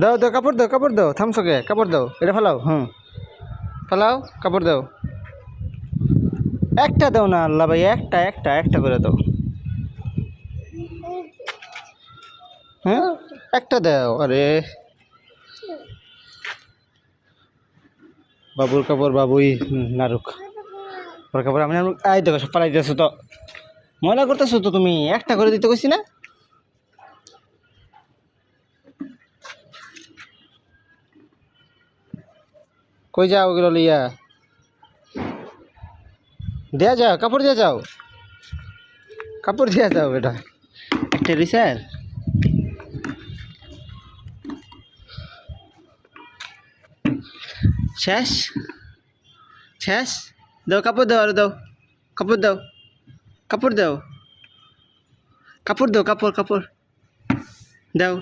দাও দাও, কাপড় দাও, থামছো কে? কাপড় দাও, এটা ফেলাও। ফেলাও, কাপড় দাও। একটা দাও না আল্লাহ ভাই, একটা একটা একটা করে দাও। হ্যাঁ, একটা দাও। আরে বাবুর কাপড় বাবুই নারুক। ওর কাপড় আমি নারুক। আই দেখো, সব পালাই দিতেছো তো, ময়লা করতেছো তো তুমি। একটা করে দিতে কইছি না? কই যাও ওগুলো লইয়া? দেয়া যাও, কাপড় দিয়ে যাও, কাপড় দিয়ে যাও। এটা একটা রিসার শেষ শেষ। দাও কাপড় দাও, আরে দাও, কাপড় দাও, কাপড় দাও, কাপড় দাও, কাপড় কাপড় দাও।